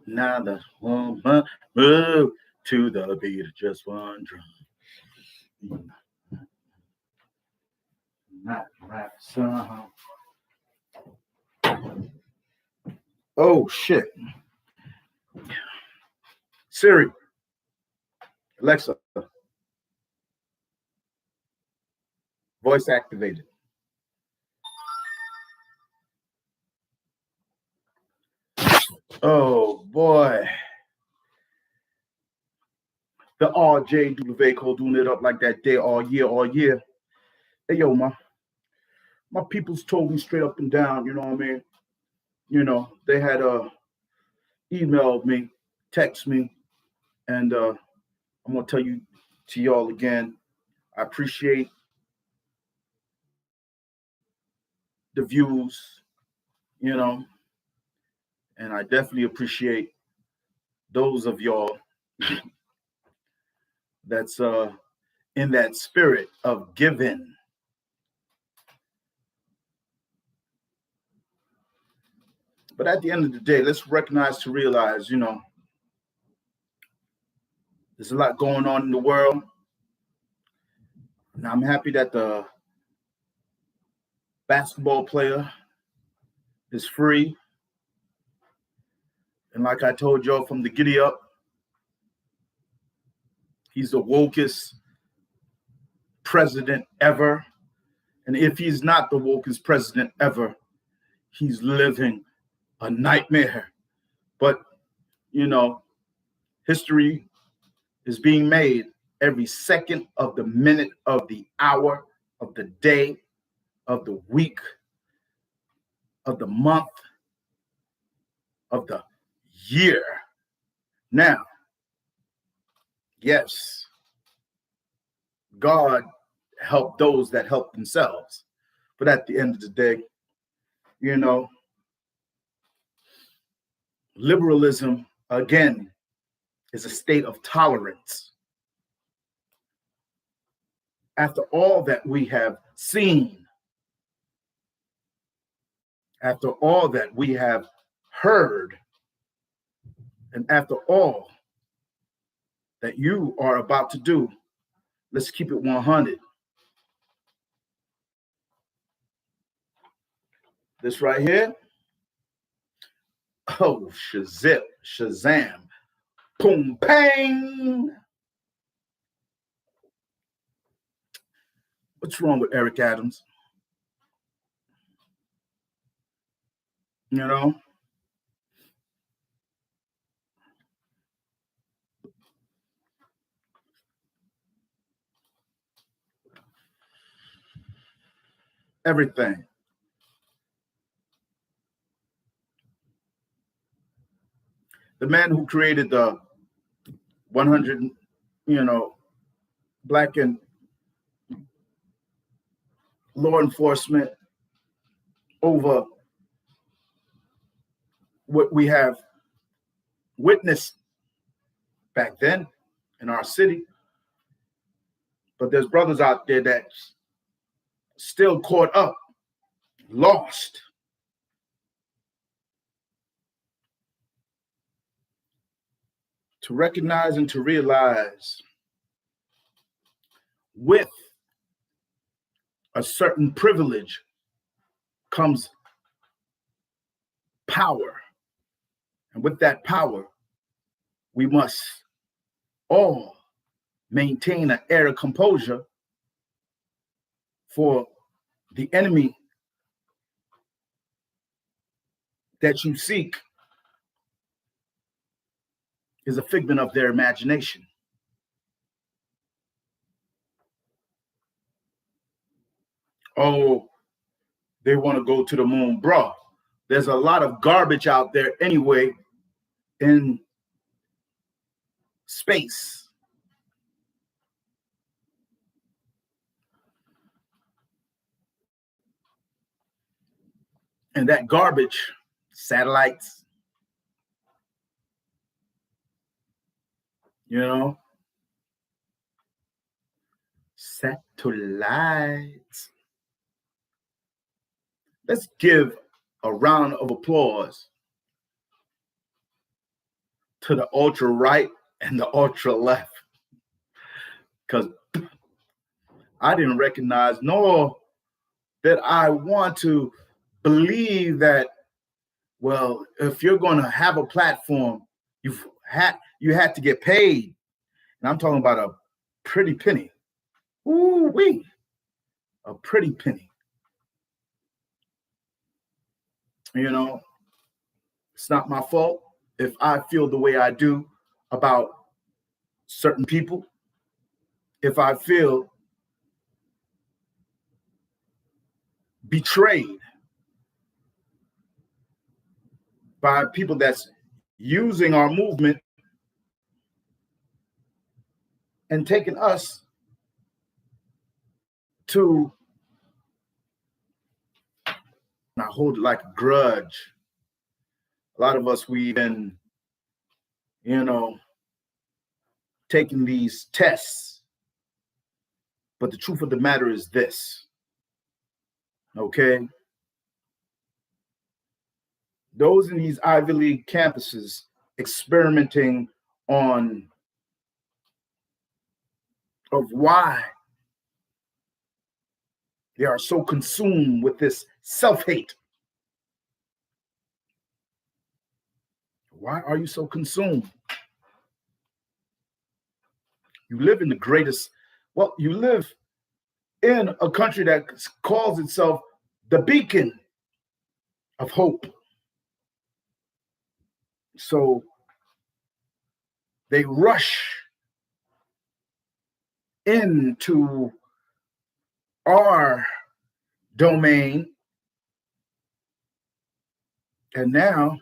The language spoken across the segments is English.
Now the woman move to the beat of just one drum. Not rap song. Oh shit. Siri, Alexa, voice activated. Oh boy. The RJ Dulaveco doing it up like that day all year, all year. Hey yo, my people's told me straight up and down, you know what I mean? You know, they had emailed me, text me, and I'm gonna tell you to y'all again, I appreciate the views, you know, and I definitely appreciate those of y'all that's in that spirit of giving. But at the end of the day, let's recognize to realize, you know, there's a lot going on in the world. And I'm happy that the basketball player is free. And like I told y'all from the giddy up, he's the wokest president ever. And if he's not the wokest president ever, he's living a nightmare. But, you know, history is being made every second of the minute of the hour of the day of the week of the month of the year. Now, yes, God helped those that help themselves. But at the end of the day, you know, liberalism, again, is a state of tolerance. After all that we have seen, after all that we have heard, and after all that you are about to do, let's keep it 100. This right here, oh, Shazam, boom, bang. What's wrong with Eric Adams? You know? Everything. The man who created the 100, you know, black and law enforcement over what we have witnessed back then in our city. But there's brothers out there that's still caught up, lost. To recognize and to realize with a certain privilege comes power. And with that power, we must all maintain an air of composure for the enemy that you seek is a figment of their imagination. Oh, they want to go to the moon, bro. There's a lot of garbage out there anyway in space. And that garbage, satellites, you know, satellites. Let's give a round of applause to the ultra right and the ultra left, because I didn't recognize, nor that I want to believe that, well, if you're going to have a platform, you had to get paid. And I'm talking about a pretty penny. Ooh-wee. A pretty penny. You know, it's not my fault if I feel the way I do about certain people. If I feel betrayed by people that's using our movement and taking us to, I hold it like a grudge. A lot of us, we've been, taking these tests. But the truth of the matter is this, okay? Those in these Ivy League campuses experimenting on of why they are so consumed with this self-hate. Why are you so consumed? You live in the greatest, well, you live in a country that calls itself the beacon of hope. So they rush into our domain, and now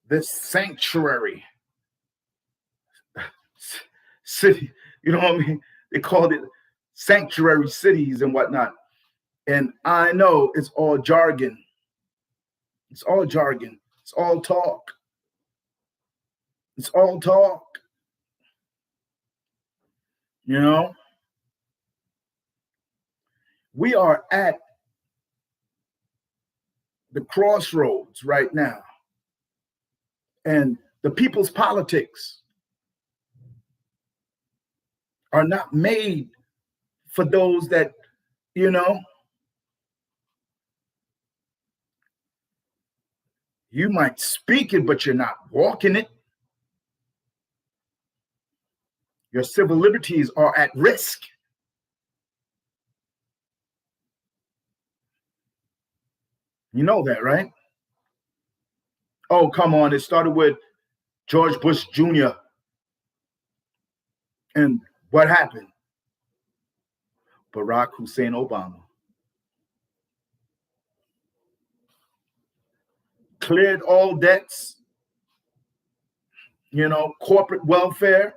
this sanctuary city, you know what I mean? They called it sanctuary cities and whatnot. And I know it's all jargon. It's all jargon. It's all talk. It's all talk. You know? We are at the crossroads right now. And the people's politics are not made for those that, you might speak it, but you're not walking it. Your civil liberties are at risk. You know that, right? Oh, come on. It started with George Bush Jr. And what happened? Barack Hussein Obama cleared all debts, corporate welfare.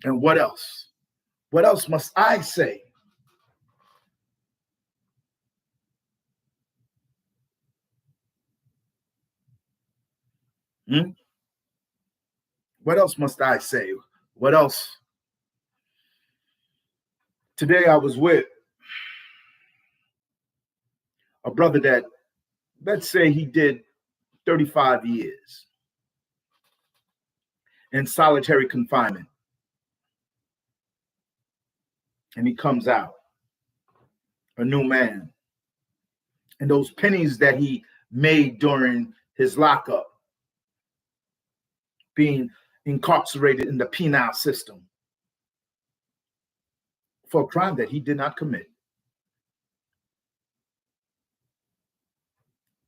And what else? What else must I say? What else must I say? What else? Today I was with a brother that, let's say he did 35 years in solitary confinement. And he comes out a new man. And those pennies that he made during his lockup, being incarcerated in the penal system for a crime that he did not commit.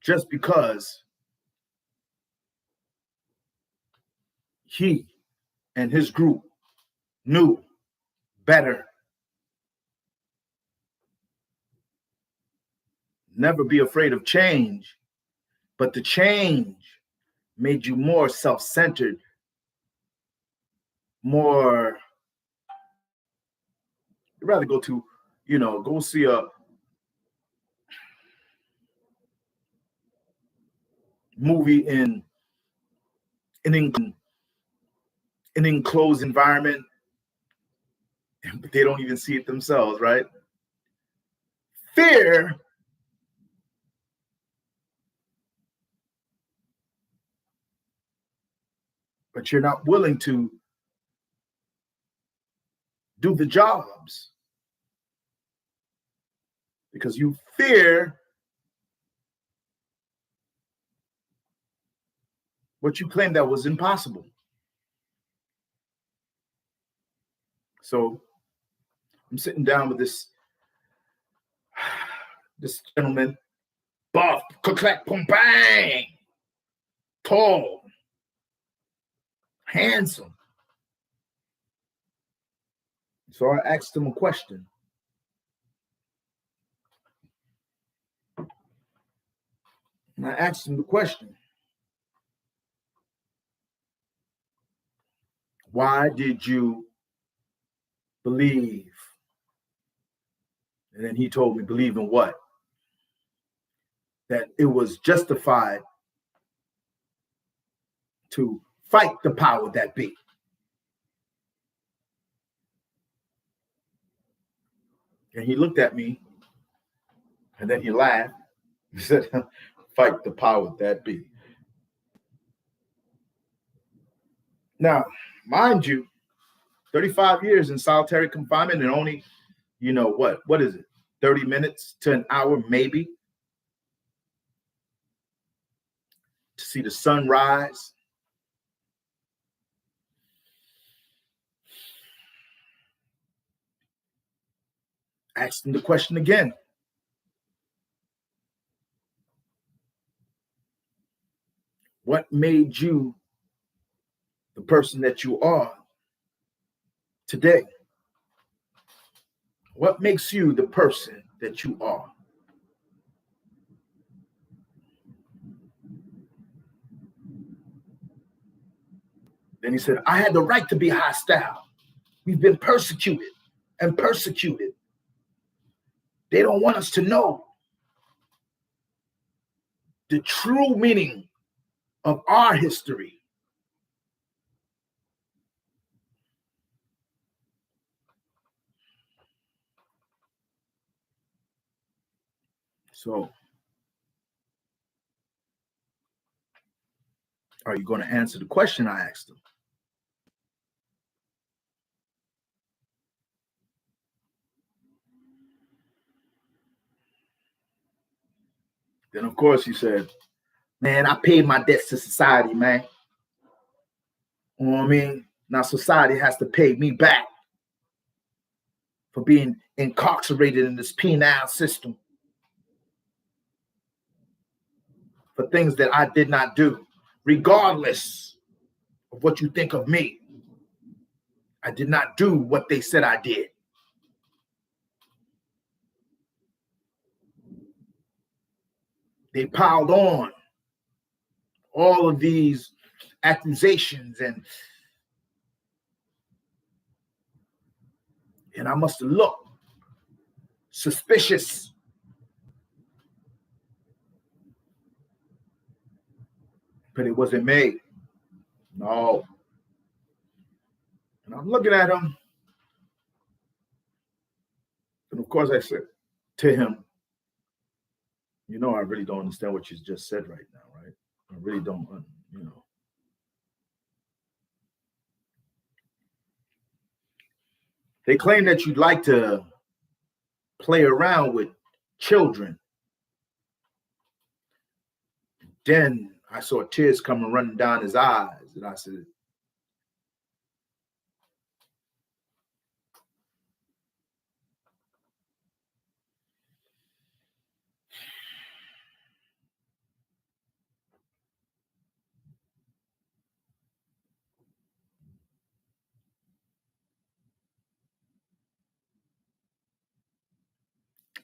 Just because he and his group knew better. Never be afraid of change, but the change made you more self-centered, more, you'd rather go to, go see a movie in an enclosed environment, but they don't even see it themselves, right? Fear but you're not willing to do the jobs because you fear what you claimed that was impossible. So I'm sitting down with this gentleman, buff, clack, boom, bang, tall, handsome. So I asked him a question. And I asked him the question, why did you believe? And then he told me, believe in what? That it was justified to fight the power that be. And he looked at me, and then he laughed. He said, fight the power that be. Now, mind you, 35 years in solitary confinement and only, what is it? 30 minutes to an hour, maybe, to see the sun rise. Asked him the question again. What made you the person that you are today? What makes you the person that you are? Then he said, I had the right to be hostile. We've been persecuted and persecuted. They don't want us to know the true meaning of our history. So, are you going to answer the question I asked him? Then, of course, he said, man, I paid my debts to society, man. You know what I mean? Now society has to pay me back for being incarcerated in this penal system for things that I did not do, regardless of what you think of me. I did not do what they said I did. They piled on all of these accusations and I must have looked suspicious. But it wasn't me. No. And I'm looking at him. And of course I said to him, I really don't understand what you just said right now, right? I really don't, They claim that you'd like to play around with children. Then I saw tears coming running down his eyes. And I said,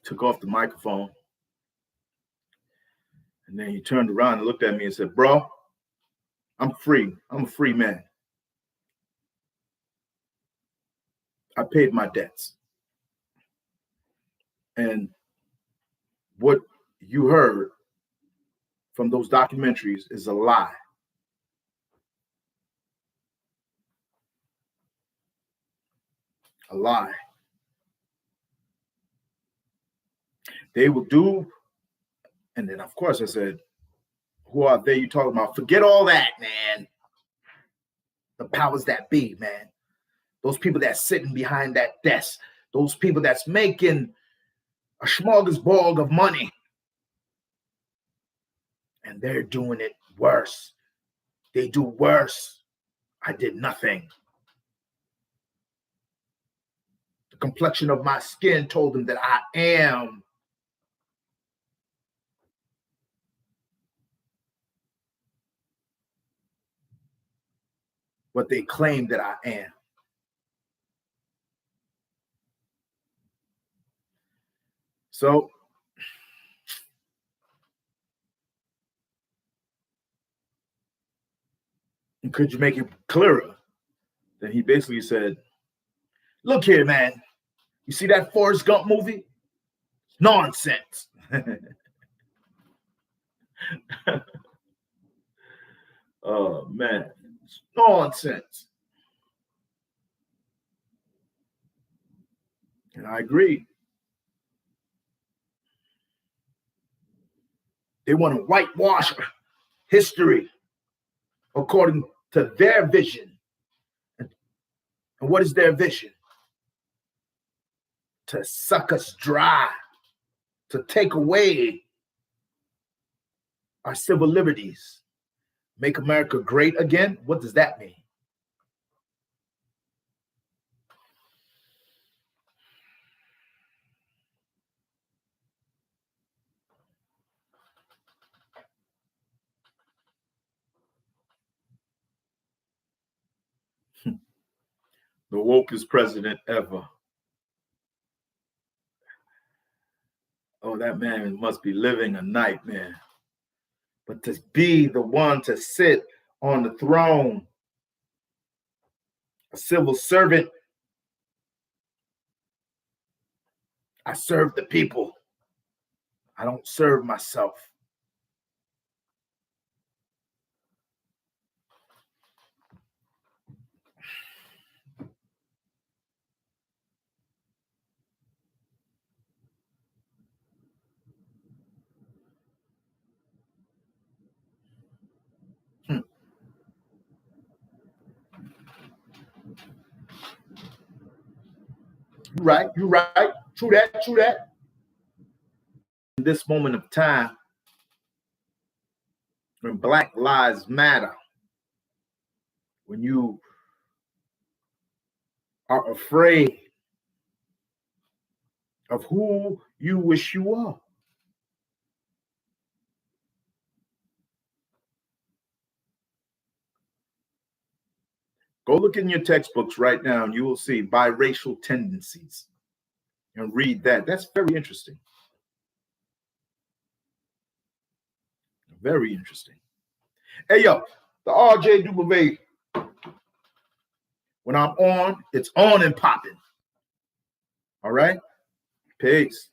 took off the microphone. And then he turned around and looked at me and said, bro, I'm free. I'm a free man. I paid my debts. And what you heard from those documentaries is a lie. A lie. They will do. And then, of course, I said, who are they you talking about? Forget all that, man. The powers that be, man. Those people that's sitting behind that desk. Those people that's making a smorgasbord of money. And they're doing it worse. They do worse. I did nothing. The complexion of my skin told them that I am. What they claim that I am. So, could you make it clearer? Then he basically said, look here, man. You see that Forrest Gump movie? Nonsense. Oh, man. It's nonsense. And I agree. They want to whitewash history according to their vision. And what is their vision? To suck us dry, to take away our civil liberties, make America great again. What does that mean? The wokest president ever. Oh, that man must be living a nightmare. But to be the one to sit on the throne, a civil servant, I serve the people. I don't serve myself. You're right. True that. In this moment of time, when Black Lives Matter, when you are afraid of who you wish you are. Go look in your textbooks right now and you will see biracial tendencies and read that. That's very interesting. Very interesting. Hey, yo, the RJ Dubove. When I'm on, it's on and popping. All right? Peace.